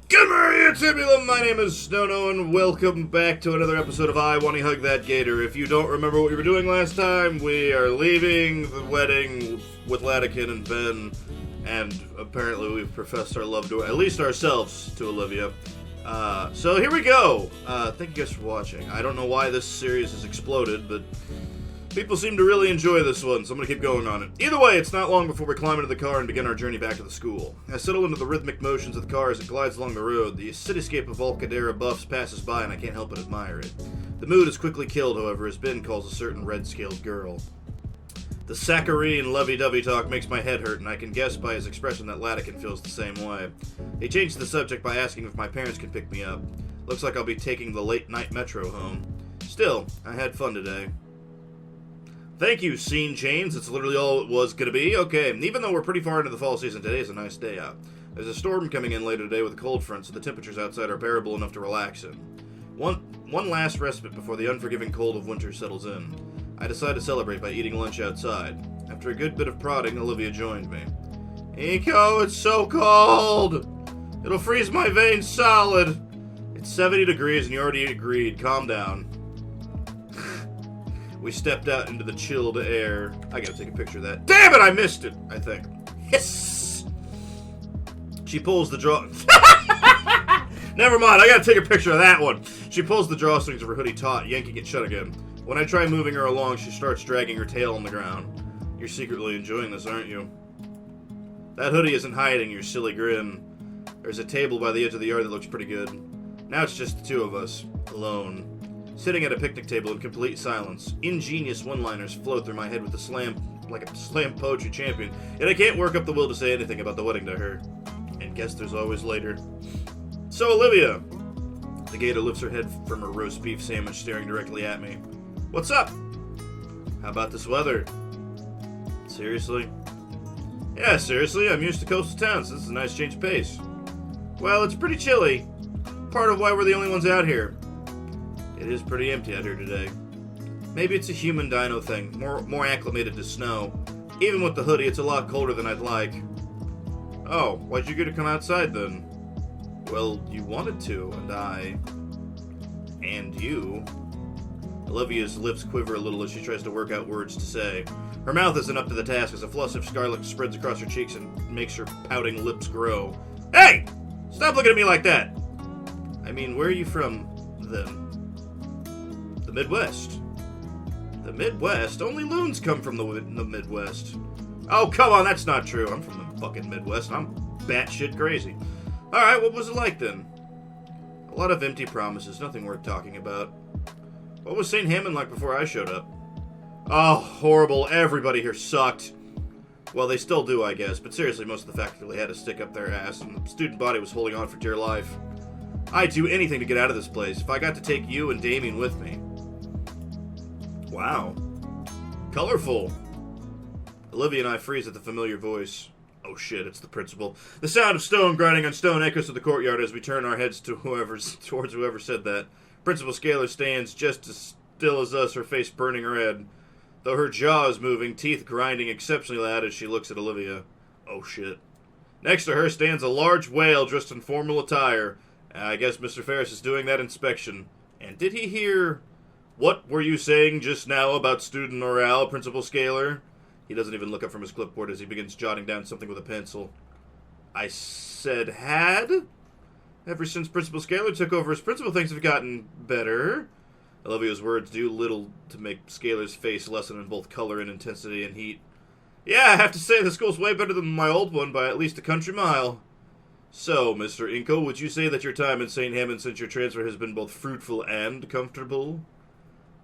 Good morning, Tibulum. My name is NoNoNoah, and welcome back to another episode of I Wani Hug That Gator. If you don't remember what we were doing last time, we are leaving the wedding with Latikin and Ben, and apparently we've professed our love to, at least ourselves, to Olivia. So here we go. Thank you guys for watching. I don't know why this series has exploded, but people seem to really enjoy this one, so I'm going to keep going on it. Either way, it's not long before we climb into the car and begin our journey back to the school. I settle into the rhythmic motions of the car as it glides along the road. The cityscape of Volcadera buffs passes by, and I can't help but admire it. The mood is quickly killed, however, as Ben calls a certain red-scaled girl. The saccharine lovey-dovey talk makes my head hurt, and I can guess by his expression that Latikin feels the same way. He changed the subject by asking if my parents can pick me up. Looks like I'll be taking the late-night metro home. Still, I had fun today. Thank you, scene change. It's literally all it was going to be. Okay, even though we're pretty far into the fall season, today's a nice day out. There's a storm coming in later today with a cold front, so the temperatures outside are bearable enough to relax in. One last respite before the unforgiving cold of winter settles in. I decide to celebrate by eating lunch outside. After a good bit of prodding, Olivia joined me. Eco, it's so cold! It'll freeze my veins solid! It's 70 degrees and you already agreed. Calm down. We stepped out into the chilled air. I gotta take a picture of that. Damn it, I missed it, I think. Yes! She pulls the draw... Never mind, I gotta take a picture of that one. She pulls the drawstrings of her hoodie taut, yanking it shut again. When I try moving her along, she starts dragging her tail on the ground. You're secretly enjoying this, aren't you? That hoodie isn't hiding your silly grin. There's a table by the edge of the yard that looks pretty good. Now it's just the two of us, alone. Sitting at a picnic table in complete silence, ingenious one-liners flow through my head with a slam poetry champion, yet I can't work up the will to say anything about the wedding to her. And guess there's always later. So, Olivia! The gator lifts her head from her roast beef sandwich, staring directly at me. What's up? How about this weather? Seriously? Yeah, seriously, I'm used to coastal towns. This is a nice change of pace. Well, it's pretty chilly. Part of why we're the only ones out here. It is pretty empty out here today. Maybe it's a human dino thing, more acclimated to snow. Even with the hoodie, it's a lot colder than I'd like. Oh, why'd you get to come outside then? Well, you wanted to, and I... And you... Olivia's lips quiver a little as she tries to work out words to say. Her mouth isn't up to the task as a flush of scarlet spreads across her cheeks and makes her pouting lips grow. Hey! Stop looking at me like that! I mean, where are you from, then? The Midwest. The Midwest? Only loons come from the Midwest. Oh, come on, that's not true. I'm from the fucking Midwest, and I'm batshit crazy. Alright, what was it like then? A lot of empty promises, nothing worth talking about. What was St. Hammond like before I showed up? Oh, horrible. Everybody here sucked. Well, they still do, I guess, but seriously, most of the faculty had to stick up their ass, and the student body was holding on for dear life. I'd do anything to get out of this place if I got to take you and Damien with me. Wow. Colorful. Olivia and I freeze at the familiar voice. Oh shit, it's the principal. The sound of stone grinding on stone echoes to the courtyard as we turn our heads to towards whoever said that. Principal Scalar stands just as still as us, her face burning red. Though her jaw is moving, teeth grinding exceptionally loud as she looks at Olivia. Oh shit. Next to her stands a large whale dressed in formal attire. I guess Mr. Ferris is doing that inspection. And did he hear... What were you saying just now about student morale, Principal Scalar? He doesn't even look up from his clipboard as he begins jotting down something with a pencil. I said had? Ever since Principal Scalar took over as principal, things have gotten better. Olivia's words do little to make Scalar's face lessen in both color and intensity and heat. Yeah, I have to say the school's way better than my old one by at least a country mile. So, Mr. Inco, would you say that your time in St. Hammond since your transfer has been both fruitful and comfortable?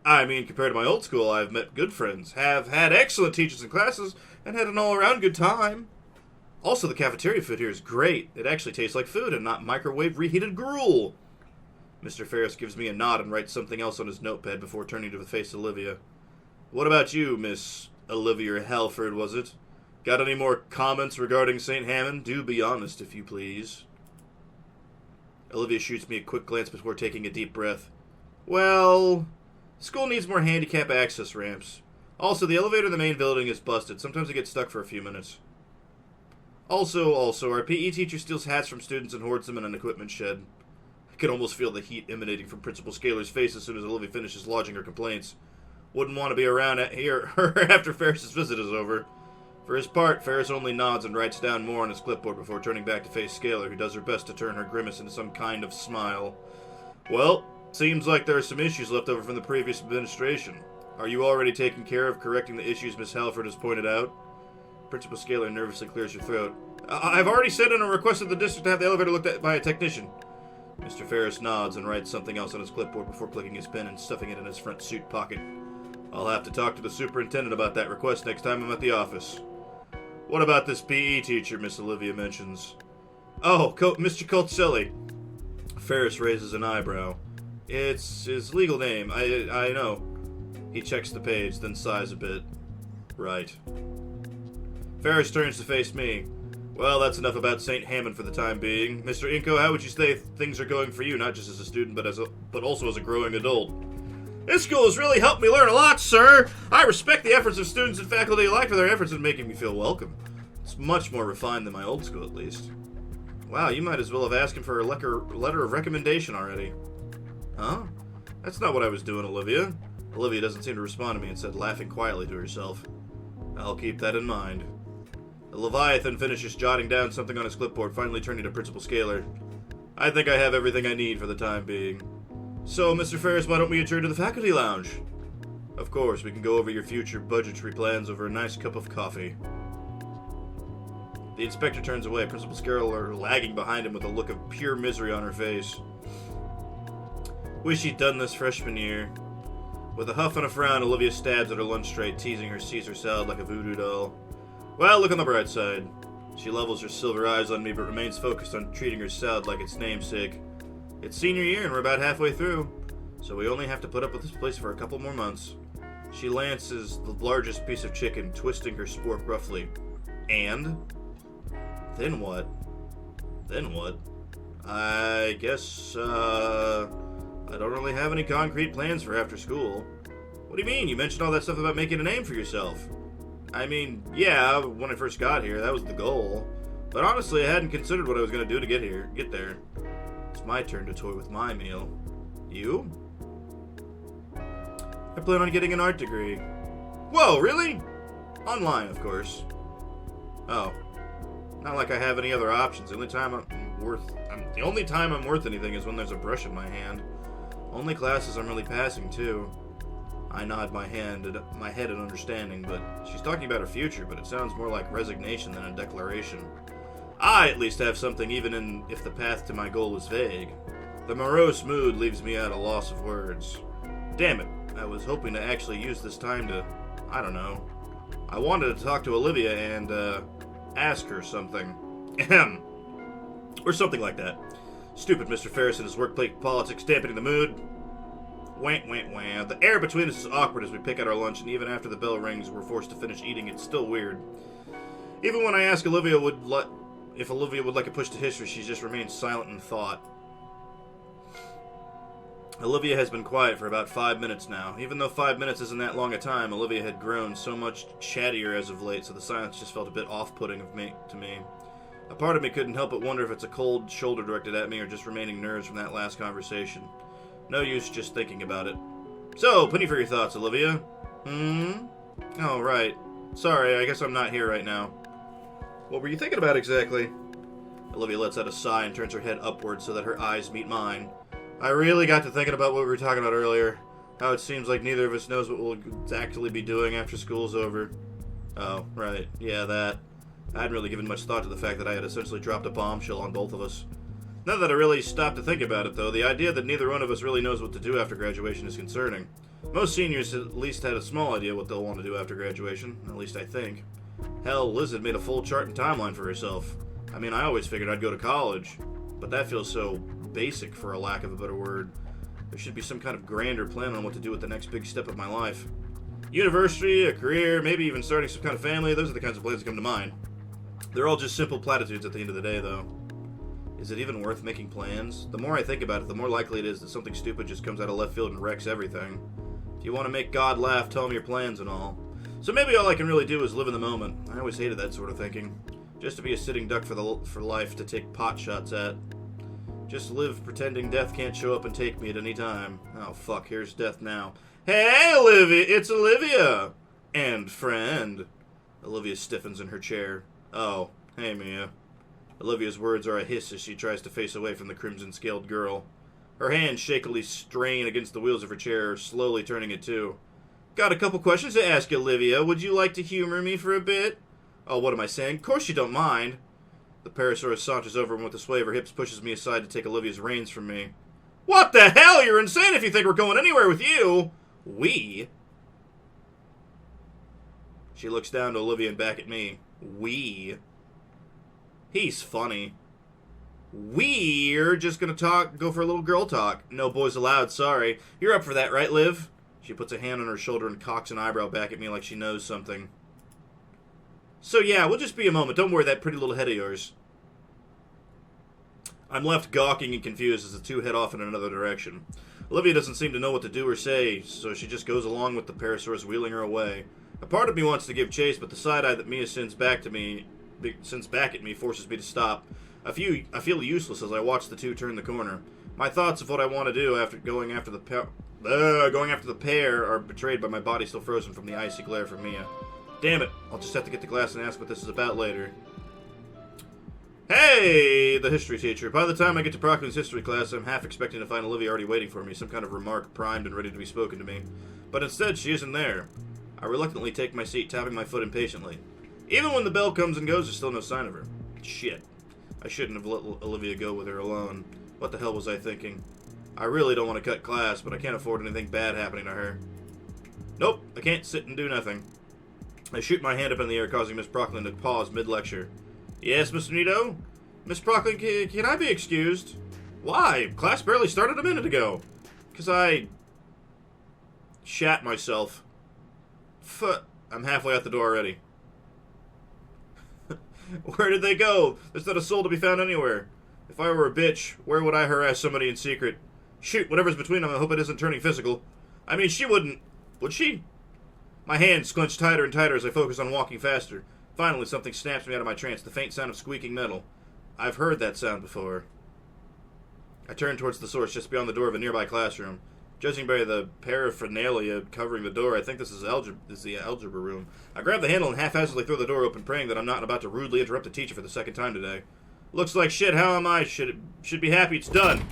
I mean, compared to my old school, I've met good friends, have had excellent teachers and classes, and had an all-around good time. Also, the cafeteria food here is great. It actually tastes like food and not microwave reheated gruel. Mr. Ferris gives me a nod and writes something else on his notepad before turning to the face of Olivia. What about you, Miss Olivia Halford, was it? Got any more comments regarding St. Hammond? Do be honest, if you please. Olivia shoots me a quick glance before taking a deep breath. Well, school needs more handicap access ramps. Also, the elevator in the main building is busted. Sometimes I get stuck for a few minutes. Also, our PE teacher steals hats from students and hoards them in an equipment shed. I can almost feel the heat emanating from Principal Scalar's face as soon as Olivia finishes lodging her complaints. Wouldn't want to be around her after Ferris's visit is over. For his part, Ferris only nods and writes down more on his clipboard before turning back to face Scalar, who does her best to turn her grimace into some kind of smile. Well, seems like there are some issues left over from the previous administration. Are you already taking care of correcting the issues Miss Halford has pointed out? Principal Scalar nervously clears her throat. I've already sent in a request of the district to have the elevator looked at by a technician. Mr. Ferris nods and writes something else on his clipboard before clicking his pen and stuffing it in his front suit pocket. I'll have to talk to the superintendent about that request next time I'm at the office. What about this PE teacher Miss Olivia mentions? Oh, Mr. Colcelli. Ferris raises an eyebrow. It's his legal name. I know. He checks the page, then sighs a bit. Right. Ferris turns to face me. Well, that's enough about St. Hammond for the time being. Mr. Inco, how would you say things are going for you, not just as a student, but also as a growing adult? This school has really helped me learn a lot, sir. I respect the efforts of students and faculty alike for their efforts in making me feel welcome. It's much more refined than my old school, at least. Wow, you might as well have asked him for a letter of recommendation already. Huh? That's not what I was doing, Olivia. Olivia doesn't seem to respond to me and said, laughing quietly to herself. I'll keep that in mind. The Leviathan finishes jotting down something on his clipboard, finally turning to Principal Scalar. I think I have everything I need for the time being. So, Mr. Ferris, why don't we adjourn to the faculty lounge? Of course, we can go over your future budgetary plans over a nice cup of coffee. The inspector turns away, Principal Scalar lagging behind him with a look of pure misery on her face. Wish he'd done this freshman year. With a huff and a frown, Olivia stabs at her lunch tray, teasing her Caesar salad like a voodoo doll. Well, look on the bright side. She levels her silver eyes on me, but remains focused on treating her salad like its namesake. It's senior year, and we're about halfway through, so we only have to put up with this place for a couple more months. She lances the largest piece of chicken, twisting her spork roughly. And? Then what? Then what? I guess, I don't really have any concrete plans for after school. What do you mean? You mentioned all that stuff about making a name for yourself. I mean, yeah, when I first got here, that was the goal. But honestly, I hadn't considered what I was going to do to get there. It's my turn to toy with my meal. You? I plan on getting an art degree. Whoa, really? Online, of course. Oh. Not like I have any other options. The only time I'm worth anything is when there's a brush in my hand. Only classes I'm really passing, too. I nod my head in understanding, but she's talking about her future, but it sounds more like resignation than a declaration. I at least have something, even if the path to my goal is vague. The morose mood leaves me at a loss of words. Damn it, I was hoping to actually use this time to, I don't know. I wanted to talk to Olivia and, ask her something. Ahem. Or something like that. Stupid Mr. Ferris and his workplace politics dampening the mood. Wah, wah, wah. The air between us is awkward as we pick at our lunch, and even after the bell rings, we're forced to finish eating. It's still weird. Even when I ask if Olivia would like a push to history, she just remains silent in thought. Olivia has been quiet for about 5 minutes now. Even though 5 minutes isn't that long a time, Olivia had grown so much chattier as of late, so the silence just felt a bit off-putting to me. A part of me couldn't help but wonder if it's a cold shoulder directed at me or just remaining nerves from that last conversation. No use just thinking about it. So, penny for your thoughts, Olivia. Oh, right. Sorry, I guess I'm not here right now. What were you thinking about exactly? Olivia lets out a sigh and turns her head upward so that her eyes meet mine. I really got to thinking about what we were talking about earlier. How it seems like neither of us knows what we'll actually be doing after school's over. Oh, right. Yeah, that. I hadn't really given much thought to the fact that I had essentially dropped a bombshell on both of us. Now that I really stopped to think about it, though, the idea that neither one of us really knows what to do after graduation is concerning. Most seniors at least had a small idea what they'll want to do after graduation, at least I think. Hell, Liz had made a full chart and timeline for herself. I mean, I always figured I'd go to college, but that feels so basic, for a lack of a better word. There should be some kind of grander plan on what to do with the next big step of my life. University, a career, maybe even starting some kind of family, those are the kinds of plans that come to mind. They're all just simple platitudes at the end of the day, though. Is it even worth making plans? The more I think about it, the more likely it is that something stupid just comes out of left field and wrecks everything. If you want to make God laugh, tell him your plans and all. So maybe all I can really do is live in the moment. I always hated that sort of thinking. Just to be a sitting duck for life to take pot shots at. Just live pretending death can't show up and take me at any time. Oh, fuck, here's death now. Hey, Olivia! It's Olivia! And friend. Olivia stiffens in her chair. Oh, hey, Mia. Olivia's words are a hiss as she tries to face away from the crimson-scaled girl. Her hands shakily strain against the wheels of her chair, slowly turning it too. Got a couple questions to ask you, Olivia. Would you like to humor me for a bit? Oh, what am I saying? Of course you don't mind. The Parasaurus saunters over and with a sway of her hips pushes me aside to take Olivia's reins from me. What the hell? You're insane if you think we're going anywhere with you! We? She looks down to Olivia and back at me. We? He's funny. We're just gonna go for a little girl talk. No boys allowed, sorry. You're up for that, right, Liv? She puts a hand on her shoulder and cocks an eyebrow back at me like she knows something. So yeah, we'll just be a moment. Don't worry that pretty little head of yours. I'm left gawking and confused as the two head off in another direction. Olivia doesn't seem to know what to do or say, so she just goes along with the Parasaurus wheeling her away. A part of me wants to give chase, but the side eye that Mia sends back at me forces me to stop. I feel useless as I watch the two turn the corner. My thoughts of what I want to do after going after the pair are betrayed by my body still frozen from the icy glare from Mia. Damn it, I'll just have to get to class and ask what this is about later. Hey, the history teacher. By the time I get to Prockling's history class, I'm half expecting to find Olivia already waiting for me, some kind of remark primed and ready to be spoken to me. But instead, she isn't there. I reluctantly take my seat, tapping my foot impatiently. Even when the bell comes and goes, there's still no sign of her. Shit. I shouldn't have let Olivia go with her alone. What the hell was I thinking? I really don't want to cut class, but I can't afford anything bad happening to her. Nope, I can't sit and do nothing. I shoot my hand up in the air, causing Miss Procklin to pause mid-lecture. Yes, Mr. Nito? Miss Procklin, can I be excused? Why? Class barely started a minute ago. Because I shat myself. I'm halfway out the door already. Where did they go? There's not a soul to be found anywhere. If I were a bitch, where would I harass somebody in secret? Shoot, whatever's between them, I hope it isn't turning physical. I mean, she wouldn't. Would she? My hands clench tighter and tighter as I focus on walking faster. Finally, something snaps me out of my trance, the faint sound of squeaking metal. I've heard that sound before. I turn towards the source just beyond the door of a nearby classroom. Judging by the paraphernalia covering the door, I think this is the algebra room. I grab the handle and haphazardly throw the door open, praying that I'm not about to rudely interrupt the teacher for the second time today. Looks like shit, how am I? Should be happy it's done.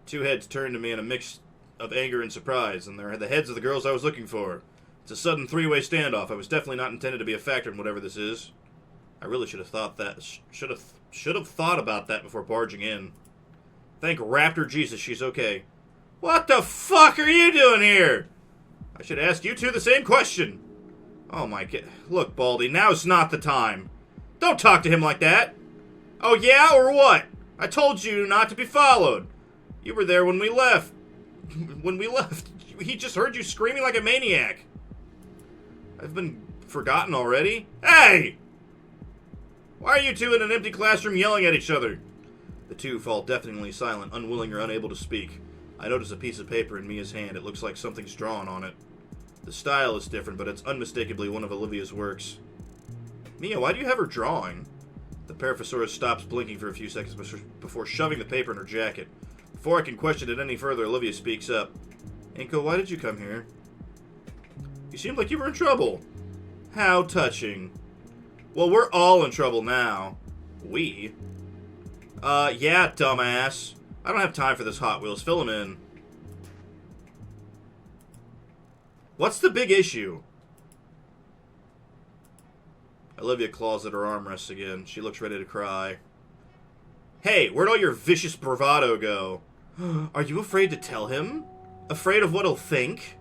Two heads turn to me in a mix of anger and surprise, and they're the heads of the girls I was looking for. It's a sudden three-way standoff. I was definitely not intended to be a factor in whatever this is. I really should have thought that. Should have thought about that before barging in. Thank Raptor Jesus she's okay. What the fuck are you doing here? I should ask you two the same question. Oh my god. Look, Baldy, now's not the time. Don't talk to him like that. Oh yeah, or what? I told you not to be followed. You were there when we left. When we left, he just heard you screaming like a maniac. I've been forgotten already? Hey! Why are you two in an empty classroom yelling at each other? The two fall deafeningly silent, unwilling or unable to speak. I notice a piece of paper in Mia's hand. It looks like something's drawn on it. The style is different, but it's unmistakably one of Olivia's works. Mia, why do you have her drawing? The Paraphosaurus stops blinking for a few seconds before shoving the paper in her jacket. Before I can question it any further, Olivia speaks up. Inko, why did you come here? You seemed like you were in trouble. How touching. Well, we're all in trouble now. We? Yeah, dumbass. I don't have time for this Hot Wheels. Fill him in. What's the big issue? Olivia claws at her armrests again. She looks ready to cry. Hey, where'd all your vicious bravado go? Are you afraid to tell him? Afraid of what he'll think?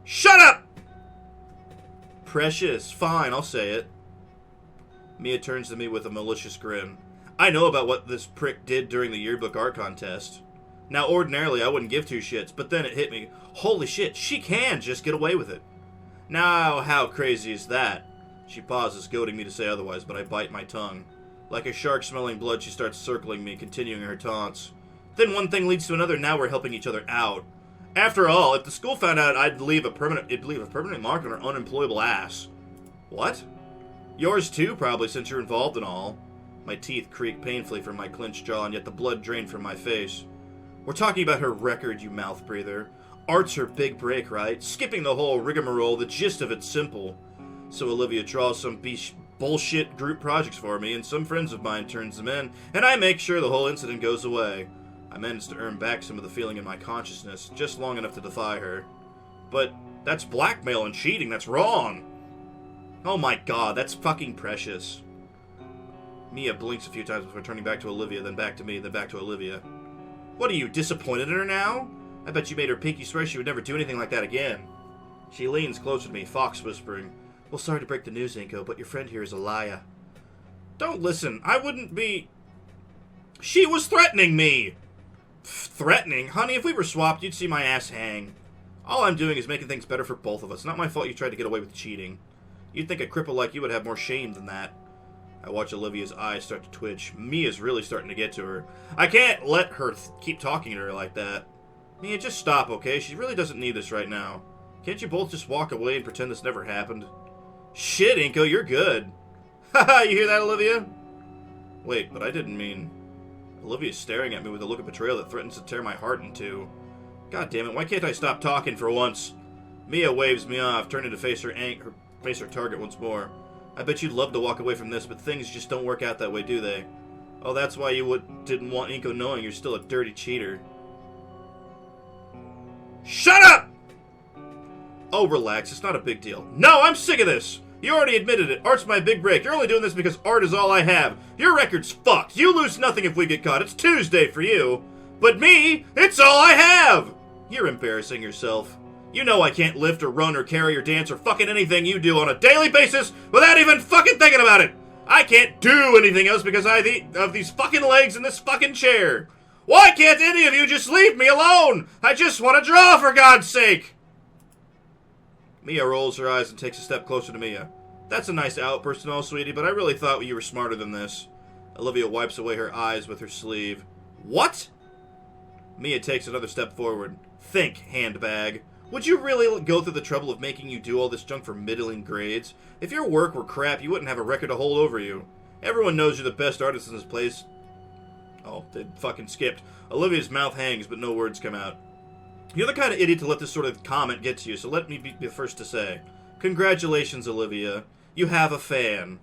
Shut up! Precious. Fine, I'll say it. Mia turns to me with a malicious grin. I know about what this prick did during the yearbook art contest. Now, ordinarily, I wouldn't give two shits, but then it hit me. Holy shit, she can just get away with it. Now, how crazy is that? She pauses, goading me to say otherwise, but I bite my tongue. Like a shark smelling blood, she starts circling me, continuing her taunts. Then one thing leads to another, now we're helping each other out. After all, if the school found out, it'd leave a permanent mark on her unemployable ass. What? Yours too, probably, since you're involved in all. My teeth creak painfully from my clenched jaw, and yet the blood drained from my face. We're talking about her record, you mouth breather. Art's her big break, right? Skipping the whole rigmarole, the gist of it's simple. So Olivia draws some bullshit group projects for me, and some friends of mine turns them in, and I make sure the whole incident goes away. I managed to earn back some of the feeling in my consciousness, just long enough to defy her. But that's blackmail and cheating, that's wrong! Oh my god, that's fucking precious. Mia blinks a few times before turning back to Olivia, then back to me, then back to Olivia. What are you, disappointed in her now? I bet you made her pinky swear she would never do anything like that again. She leans closer to me, fox whispering. Well, sorry to break the news, Inko, but your friend here is a liar. Don't listen, I wouldn't be... She was threatening me! Threatening? Honey, if we were swapped, you'd see my ass hang. All I'm doing is making things better for both of us. Not my fault you tried to get away with cheating. You'd think a cripple like you would have more shame than that. I watch Olivia's eyes start to twitch. Mia's really starting to get to her. I can't let her keep talking to her like that. Mia, just stop, okay? She really doesn't need this right now. Can't you both just walk away and pretend this never happened? Shit, Inko, you're good. Haha, you hear that, Olivia? Wait, but I didn't mean... Olivia's staring at me with a look of betrayal that threatens to tear my heart in two. God damn it, why can't I stop talking for once? Mia waves me off, turning to face her target once more. I bet you'd love to walk away from this, but things just don't work out that way, do they? Oh, that's why you didn't want Inko knowing you're still a dirty cheater. Shut up! Oh, relax, it's not a big deal. No, I'm sick of this! You already admitted it. Art's my big break. You're only doing this because art is all I have. Your record's fucked. You lose nothing if we get caught. It's Tuesday for you. But me, it's all I have! You're embarrassing yourself. You know I can't lift or run or carry or dance or fucking anything you do on a daily basis without even fucking thinking about it. I can't do anything else because I have these fucking legs in this fucking chair. Why can't any of you just leave me alone? I just want to draw, for God's sake. Mia rolls her eyes and takes a step closer to Mia. That's a nice outburst and all, sweetie, but I really thought you were smarter than this. Olivia wipes away her eyes with her sleeve. What? Mia takes another step forward. Think, handbag. Would you really go through the trouble of making you do all this junk for middling grades? If your work were crap, you wouldn't have a record to hold over you. Everyone knows you're the best artist in this place. Oh, they fucking skipped. Olivia's mouth hangs, but no words come out. You're the kind of idiot to let this sort of comment get to you, so let me be the first to say. Congratulations, Olivia. You have a fan.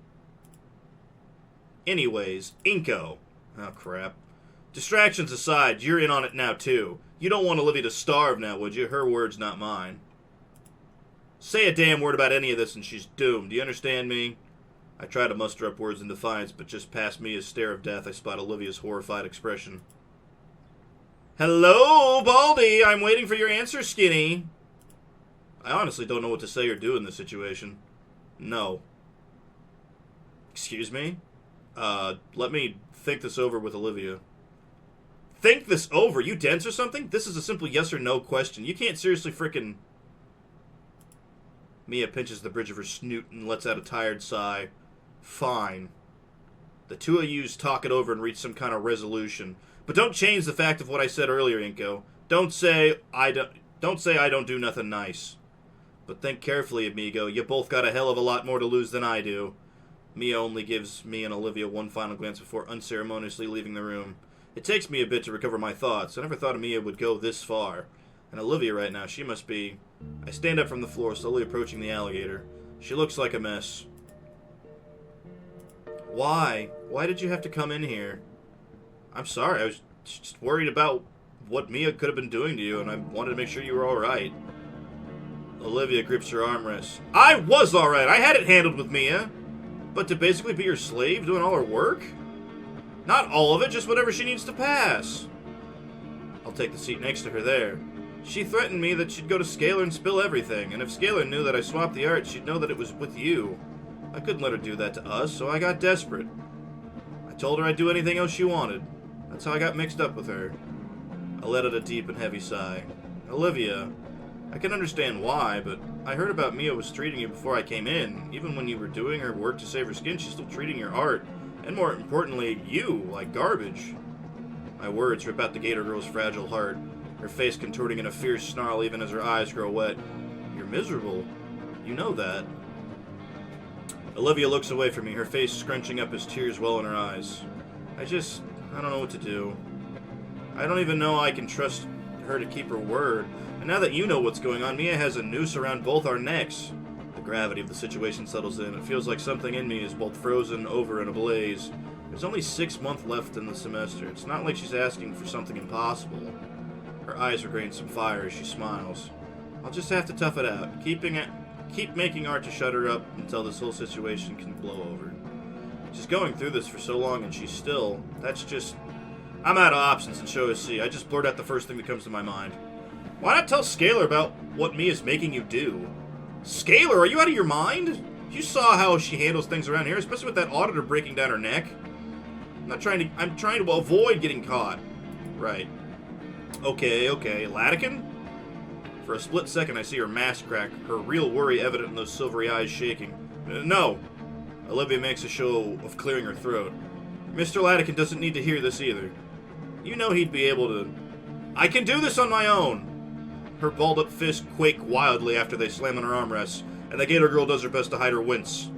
Anyways, Inko. Oh, crap. Distractions aside, you're in on it now, too. You don't want Olivia to starve now, would you? Her words, not mine. Say a damn word about any of this and she's doomed. Do you understand me? I try to muster up words in defiance, but just past Mia's stare of death, I spot Olivia's horrified expression. Hello, Baldy! I'm waiting for your answer, Skinny. I honestly don't know what to say or do in this situation. No. Excuse me? Let me think this over with Olivia. Think this over? You dense or something? This is a simple yes or no question. You can't seriously frickin'... Mia pinches the bridge of her snoot and lets out a tired sigh. Fine. The two of yous talk it over and reach some kind of resolution. But don't change the fact of what I said earlier, Inko. Don't say I don't do nothing nice. But think carefully, amigo. You both got a hell of a lot more to lose than I do. Mia only gives me and Olivia one final glance before unceremoniously leaving the room. It takes me a bit to recover my thoughts. I never thought Mia would go this far. And Olivia right now, she must be... I stand up from the floor, slowly approaching the alligator. She looks like a mess. Why? Why did you have to come in here? I'm sorry, I was just worried about what Mia could have been doing to you, and I wanted to make sure you were alright. Olivia grips her armrest. I was alright! I had it handled with Mia! But to basically be her slave, doing all her work? Not all of it, just whatever she needs to pass. I'll take the seat next to her there. She threatened me that she'd go to Scalar and spill everything, and if Scalar knew that I swapped the art, she'd know that it was with you. I couldn't let her do that to us, so I got desperate. I told her I'd do anything else she wanted. That's how I got mixed up with her. I let out a deep and heavy sigh. Olivia, I can understand why, but I heard about Mia was treating you before I came in. Even when you were doing her work to save her skin, she's still treating your art, and more importantly, you, like garbage. My words rip out the Gator girl's fragile heart, her face contorting in a fierce snarl even as her eyes grow wet. You're miserable. You know that. Olivia looks away from me, her face scrunching up as tears well in her eyes. I don't know what to do. I don't even know I can trust her to keep her word. And now that you know what's going on, Mia has a noose around both our necks. The gravity of the situation settles in. It feels like something in me is both frozen over and ablaze. There's only 6 months left in the semester. It's not like she's asking for something impossible. Her eyes regain some fire as she smiles. I'll just have to tough it out. Keep making art to shut her up until this whole situation can blow over. She's going through this for so long and she's still... I'm out of options and show us see. I just blurt out the first thing that comes to my mind. Why not tell Scalar about what Mia's making you do? Scalar, are you out of your mind? You saw how she handles things around here, especially with that auditor breaking down her neck. I'm trying to avoid getting caught. Right. Okay. Latican? For a split second, I see her mask crack, her real worry evident in those silvery eyes shaking. No. Olivia makes a show of clearing her throat. Mr. Latican doesn't need to hear this either. You know he'd be able to... I can do this on my own! Her balled-up fists quake wildly after they slam on her armrests, and the Gator girl does her best to hide her wince.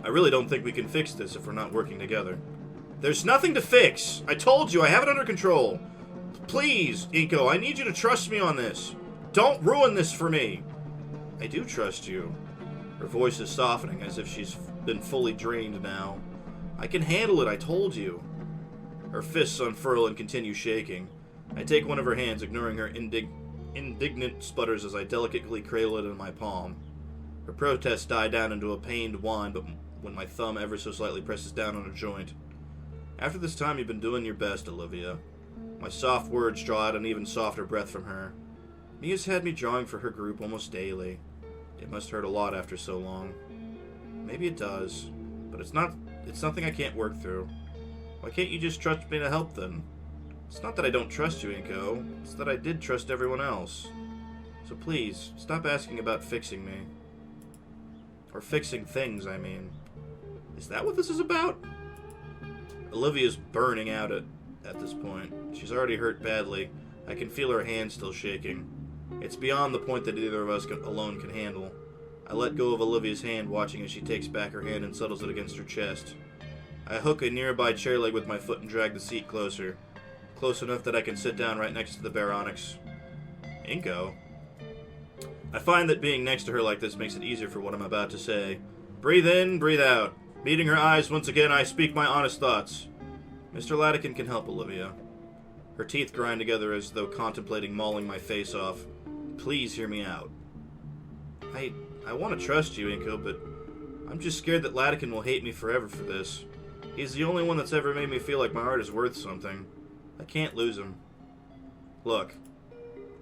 I really don't think we can fix this if we're not working together. There's nothing to fix! I told you, I have it under control! Please, Inko, I need you to trust me on this. Don't ruin this for me. I do trust you. Her voice is softening as if she's been fully drained now. I can handle it, I told you. Her fists unfurl and continue shaking. I take one of her hands, ignoring her indignant sputters as I delicately cradle it in my palm. Her protests die down into a pained whine, but when my thumb ever so slightly presses down on a joint. After this time, you've been doing your best, Olivia. My soft words draw out an even softer breath from her. Mia's had me drawing for her group almost daily. It must hurt a lot after so long. Maybe it does, but it's something I can't work through. Why can't you just trust me to help then? It's not that I don't trust you, Inko. It's that I did trust everyone else. So please, stop asking about fixing me. Or fixing things, I mean. Is that what this is about? Olivia's burning out at this point. She's already hurt badly. I can feel her hand still shaking. It's beyond the point that either of us alone can handle. I let go of Olivia's hand, watching as she takes back her hand and settles it against her chest. I hook a nearby chair leg with my foot and drag the seat closer. Close enough that I can sit down right next to the Baronics. Inko? I find that being next to her like this makes it easier for what I'm about to say. Breathe in, breathe out. Meeting her eyes once again, I speak my honest thoughts. Mr. Latican can help Olivia. Her teeth grind together as though contemplating mauling my face off. Please hear me out. I want to trust you, Inko, but I'm just scared that Latican will hate me forever for this. He's the only one that's ever made me feel like my art is worth something. I can't lose him. Look,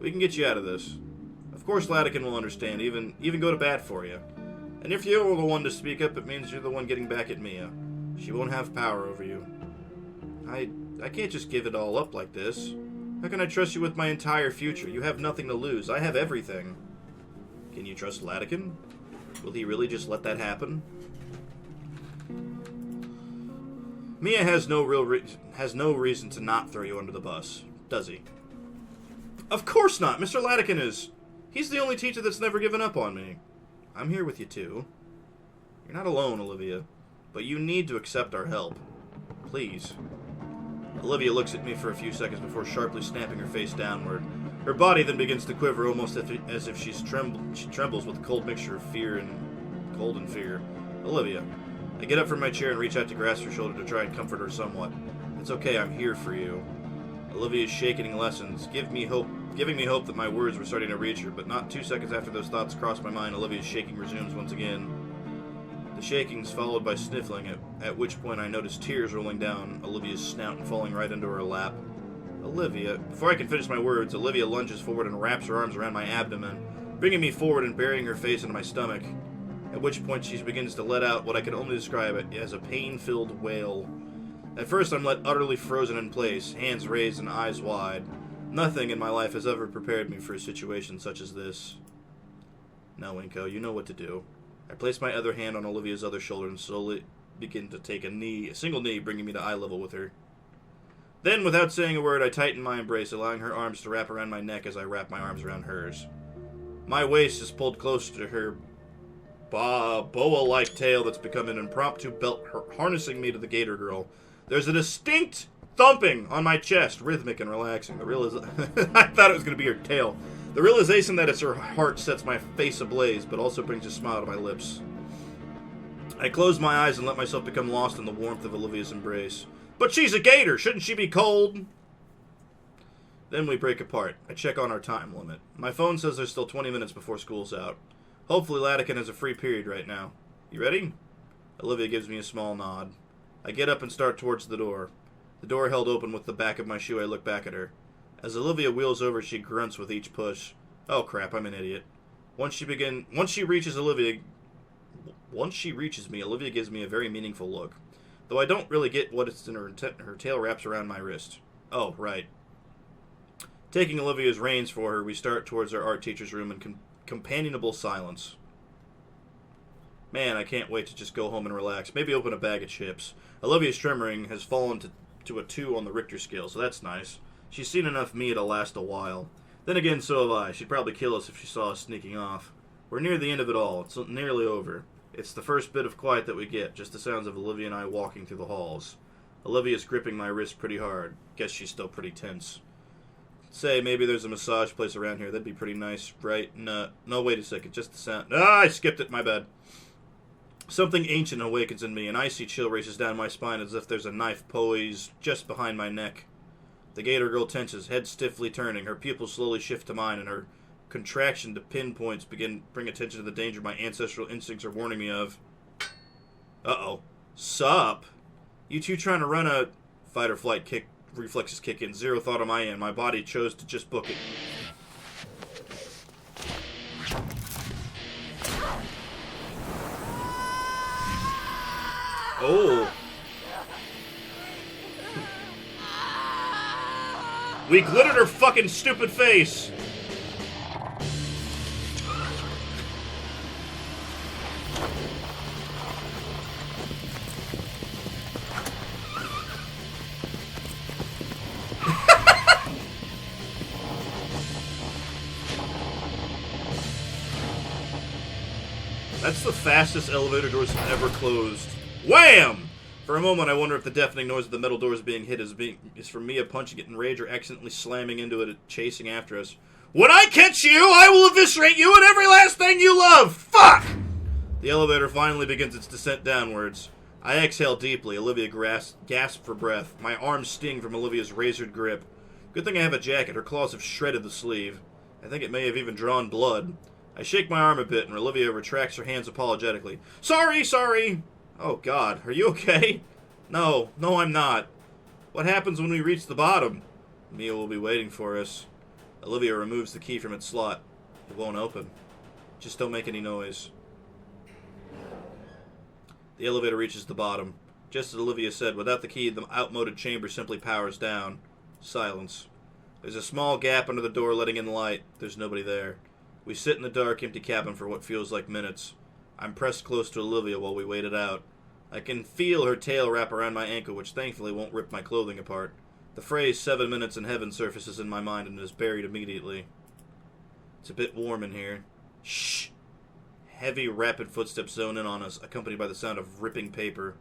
we can get you out of this. Of course Latican will understand, even go to bat for you. And if you're the one to speak up, it means you're the one getting back at Mia. She won't have power over you. I can't just give it all up like this. How can I trust you with my entire future? You have nothing to lose. I have everything. Can you trust Latican? Will he really just let that happen? Mia has no reason to not throw you under the bus, does he? Of course not. Mr. Latican is. He's the only teacher that's never given up on me. I'm here with you too. You're not alone, Olivia, but you need to accept our help. Please. Olivia looks at me for a few seconds before sharply snapping her face downward. Her body then begins to quiver almost as if she trembles with a cold mixture of cold and fear. Olivia. I get up from my chair and reach out to grasp her shoulder to try and comfort her somewhat. It's okay, I'm here for you. Olivia's shaking lessens, giving me hope that my words were starting to reach her, but not 2 seconds after those thoughts crossed my mind, Olivia's shaking resumes once again. The shaking's followed by sniffling, at which point I notice tears rolling down Olivia's snout and falling right into her lap. Olivia... Before I can finish my words, Olivia lunges forward and wraps her arms around my abdomen, bringing me forward and burying her face into my stomach, at which point she begins to let out what I can only describe as a pain-filled wail. At first I'm let utterly frozen in place, hands raised and eyes wide. Nothing in my life has ever prepared me for a situation such as this. No, Inko, you know what to do. I place my other hand on Olivia's other shoulder and slowly begin to take a single knee, bringing me to eye level with her. Then, without saying a word, I tighten my embrace, allowing her arms to wrap around my neck as I wrap my arms around hers. My waist is pulled closer to her boa-like tail that's become an impromptu belt harnessing me to the Gator girl. There's a distinct thumping on my chest, rhythmic and relaxing. I thought it was going to be her tail. The realization that it's her heart sets my face ablaze, but also brings a smile to my lips. I close my eyes and let myself become lost in the warmth of Olivia's embrace. But she's a gator! Shouldn't she be cold? Then we break apart. I check on our time limit. My phone says there's still 20 minutes before school's out. Hopefully Latican has a free period right now. You ready? Olivia gives me a small nod. I get up and start towards the door. The door held open with the back of my shoe. I look back at her. As Olivia wheels over, she grunts with each push. Oh crap, I'm an idiot. Once she reaches me, Olivia gives me a very meaningful look. Though I don't really get what it's in her tail wraps around my wrist. Oh, right. Taking Olivia's reins for her, we start towards our art teacher's room in companionable silence. Man, I can't wait to just go home and relax. Maybe open a bag of chips. Olivia's tremoring has fallen to a 2 on the Richter scale, so that's nice. She's seen enough Mia to last a while. Then again, so have I. She'd probably kill us if she saw us sneaking off. We're near the end of it all. It's nearly over. It's the first bit of quiet that we get, just the sounds of Olivia and I walking through the halls. Olivia's gripping my wrist pretty hard. Guess she's still pretty tense. Say, maybe there's a massage place around here. That'd be pretty nice, right? No, wait a second. Just the sound. Ah, I skipped it. My bad. Something ancient awakens in me. An icy chill races down my spine as if there's a knife poised just behind my neck. The Gator girl tenses, head stiffly turning. Her pupils slowly shift to mine, and her contraction to pinpoints bring attention to the danger my ancestral instincts are warning me of. Uh-oh. Sup? You two trying to run a fight or flight kick? Reflexes kick in. Zero thought on my end. My body chose to just book it. Oh. We glittered her fucking stupid face. That's the fastest elevator doors have ever closed. Wham! For a moment, I wonder if the deafening noise of the metal doors being hit is from Mia punching it in rage or accidentally slamming into it, chasing after us. When I catch you, I will eviscerate you and every last thing you love! Fuck! The elevator finally begins its descent downwards. I exhale deeply. Olivia gasps for breath. My arms sting from Olivia's razored grip. Good thing I have a jacket. Her claws have shredded the sleeve. I think it may have even drawn blood. I shake my arm a bit, and Olivia retracts her hands apologetically. Sorry! Oh, God. Are you okay? No, I'm not. What happens when we reach the bottom? Mia will be waiting for us. Olivia removes the key from its slot. It won't open. Just don't make any noise. The elevator reaches the bottom. Just as Olivia said, without the key, the outmoded chamber simply powers down. Silence. There's a small gap under the door letting in light. There's nobody there. We sit in the dark, empty cabin for what feels like minutes. I'm pressed close to Olivia while we wait it out. I can feel her tail wrap around my ankle, which thankfully won't rip my clothing apart. The phrase 7 minutes in heaven surfaces in my mind and is buried immediately. It's a bit warm in here. Shh! Heavy, rapid footsteps zone in on us, accompanied by the sound of ripping paper.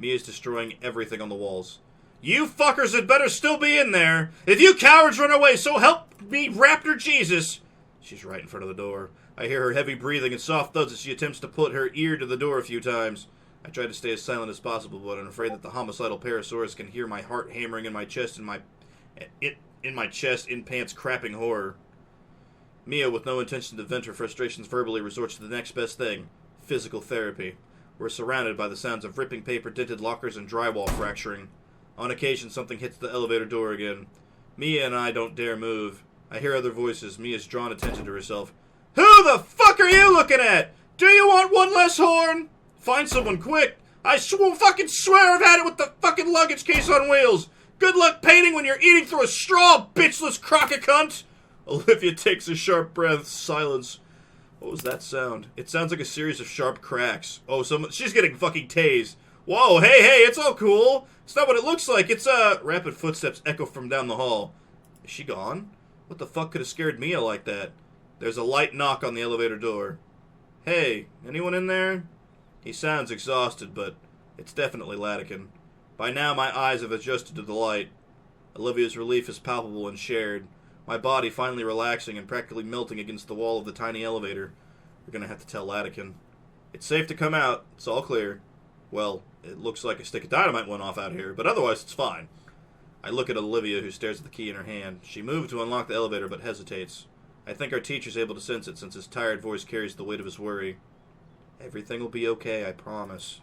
Mia's destroying everything on the walls. You fuckers had better still be in there! If you cowards run away, so help me, Raptor Jesus! She's right in front of the door. I hear her heavy breathing and soft thuds as she attempts to put her ear to the door a few times. I try to stay as silent as possible, but I'm afraid that the homicidal Parasaurus can hear my heart hammering in my chest in pants crapping horror. Mia, with no intention to vent her frustrations verbally, resorts to the next best thing, physical therapy. We're surrounded by the sounds of ripping paper, dented lockers, and drywall fracturing. On occasion, something hits the elevator door again. Mia and I don't dare move. I hear other voices. Mia's drawn attention to herself. Who the fuck are you looking at? Do you want one less horn? Find someone quick. I fucking swear I've had it with the fucking luggage case on wheels. Good luck painting when you're eating through a straw, bitchless crock of cunt. Olivia takes a sharp breath. Silence. What was that sound? It sounds like a series of sharp cracks. Oh, she's getting fucking tased. Whoa, hey, it's all cool. It's not what it looks like. It's, rapid footsteps echo from down the hall. Is she gone? What the fuck could have scared Mia like that? There's a light knock on the elevator door. Hey, anyone in there? He sounds exhausted, but it's definitely Latican. By now my eyes have adjusted to the light. Olivia's relief is palpable and shared, my body finally relaxing and practically melting against the wall of the tiny elevator. We're gonna have to tell Latican. It's safe to come out. It's all clear. Well, it looks like a stick of dynamite went off out here, but otherwise it's fine. I look at Olivia, who stares at the key in her hand. She moves to unlock the elevator, but hesitates. I think our teacher's able to sense it, since his tired voice carries the weight of his worry. Everything will be okay, I promise.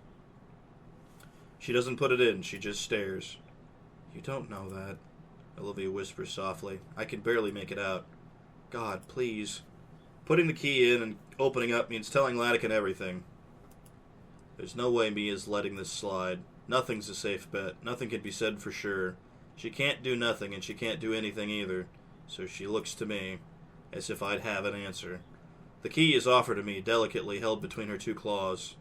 She doesn't put it in, she just stares. You don't know that, Olivia whispers softly. I can barely make it out. God, please. Putting the key in and opening up means telling Latican everything. There's no way Mia's letting this slide. Nothing's a safe bet. Nothing can be said for sure. She can't do nothing, and she can't do anything either. So she looks to me, as if I'd have an answer. The key is offered to me, delicately held between her two claws.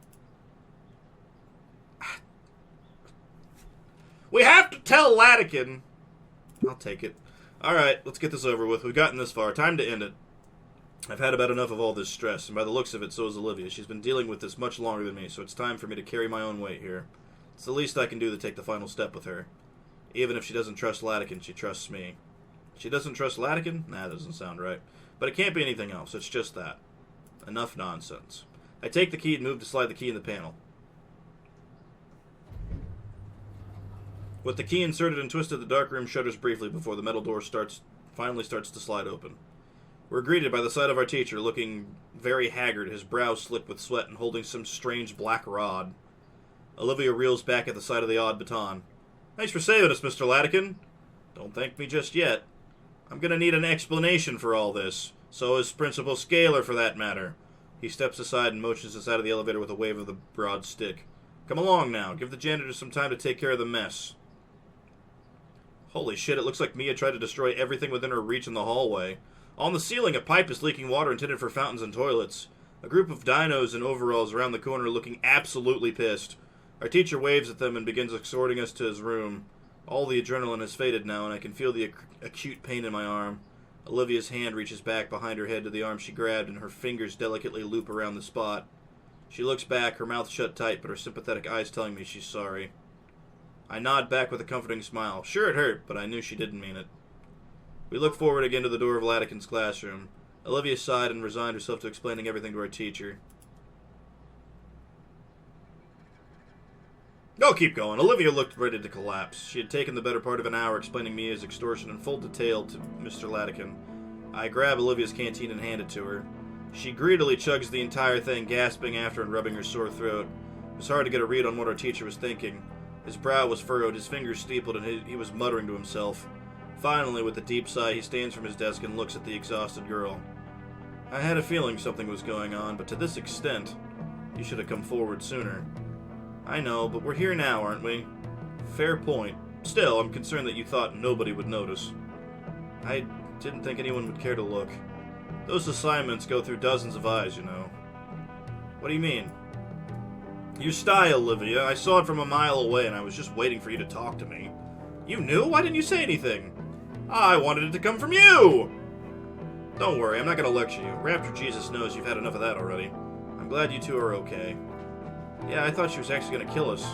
We have to tell Latican! I'll take it. Alright, let's get this over with. We've gotten this far. Time to end it. I've had about enough of all this stress, and by the looks of it, so has Olivia. She's been dealing with this much longer than me, so it's time for me to carry my own weight here. It's the least I can do to take the final step with her. Even if she doesn't trust Latican, she trusts me. She doesn't trust Latican? Nah, that doesn't sound right. But it can't be anything else. It's just that. Enough nonsense. I take the key and move to slide the key in the panel. With the key inserted and twisted, the dark room shudders briefly before the metal door finally starts to slide open. We're greeted by the sight of our teacher, looking very haggard, his brow slick with sweat and holding some strange black rod. Olivia reels back at the sight of the odd baton. Thanks for saving us, Mr. Latican. Don't thank me just yet. I'm going to need an explanation for all this. So is Principal Scaler, for that matter. He steps aside and motions us out of the elevator with a wave of the broad stick. Come along now. Give the janitor some time to take care of the mess. Holy shit, it looks like Mia tried to destroy everything within her reach in the hallway. On the ceiling, a pipe is leaking water intended for fountains and toilets. A group of dinos in overalls around the corner looking absolutely pissed. Our teacher waves at them and begins escorting us to his room. All the adrenaline has faded now, and I can feel the acute pain in my arm. Olivia's hand reaches back behind her head to the arm she grabbed, and her fingers delicately loop around the spot. She looks back, her mouth shut tight, but her sympathetic eyes telling me she's sorry. I nod back with a comforting smile. Sure, it hurt, but I knew she didn't mean it. We look forward again to the door of Latican's classroom. Olivia sighed and resigned herself to explaining everything to our teacher. Go, keep going. Olivia looked ready to collapse. She had taken the better part of an hour explaining Mia's extortion in full detail to Mr. Latican. I grab Olivia's canteen and hand it to her. She greedily chugs the entire thing, gasping after and rubbing her sore throat. It was hard to get a read on what our teacher was thinking. His brow was furrowed, his fingers steepled, and he was muttering to himself. Finally, with a deep sigh, he stands from his desk and looks at the exhausted girl. I had a feeling something was going on, but to this extent, you should have come forward sooner. I know, but we're here now, aren't we? Fair point. Still, I'm concerned that you thought nobody would notice. I didn't think anyone would care to look. Those assignments go through dozens of eyes, you know. What do you mean? Your style, Olivia. I saw it from a mile away, and I was just waiting for you to talk to me. You knew? Why didn't you say anything? I wanted it to come from you! Don't worry, I'm not going to lecture you. Raptor Jesus knows you've had enough of that already. I'm glad you two are okay. Yeah, I thought she was actually going to kill us.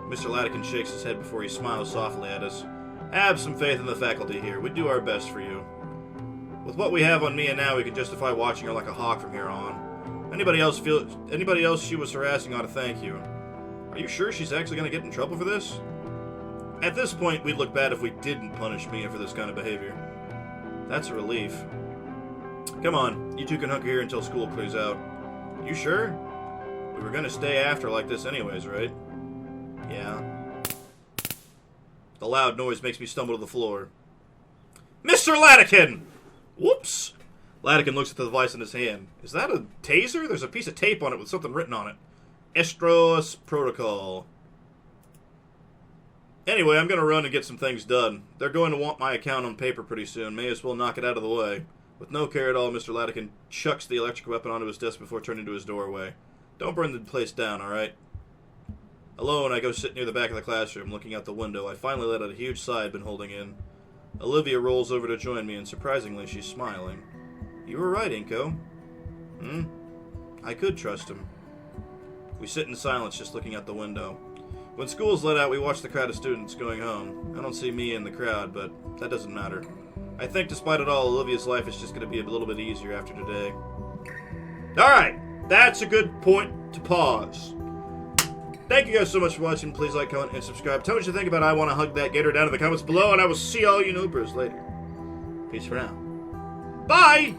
Mr. Latican shakes his head before he smiles softly at us. Have some faith in the faculty here. We do our best for you. With what we have on Mia now, we can justify watching her like a hawk from here on. Anybody else she was harassing ought to thank you. Are you sure she's actually going to get in trouble for this? At this point, we'd look bad if we didn't punish Mia for this kind of behavior. That's a relief. Come on, you two can hunker here until school clears out. You sure? We were going to stay after like this anyways, right? Yeah. The loud noise makes me stumble to the floor. Mr. Latican! Whoops! Latican looks at the device in his hand. Is that a taser? There's a piece of tape on it with something written on it. Estros Protocol. Anyway, I'm going to run and get some things done. They're going to want my account on paper pretty soon. May as well knock it out of the way. With no care at all, Mr. Latican chucks the electric weapon onto his desk before turning to his doorway. Don't burn the place down, alright? Alone, I go sit near the back of the classroom, looking out the window. I finally let out a huge sigh I'd been holding in. Olivia rolls over to join me, and surprisingly, she's smiling. You were right, Inko. I could trust him. We sit in silence, just looking out the window. When school's let out, we watch the crowd of students going home. I don't see me in the crowd, but that doesn't matter. I think despite it all, Olivia's life is just going to be a little bit easier after today. Alright, that's a good point to pause. Thank you guys so much for watching. Please like, comment, and subscribe. Tell me what you think about I Want to Hug That Gator down in the comments below, and I will see all you noobers later. Peace for now. Bye!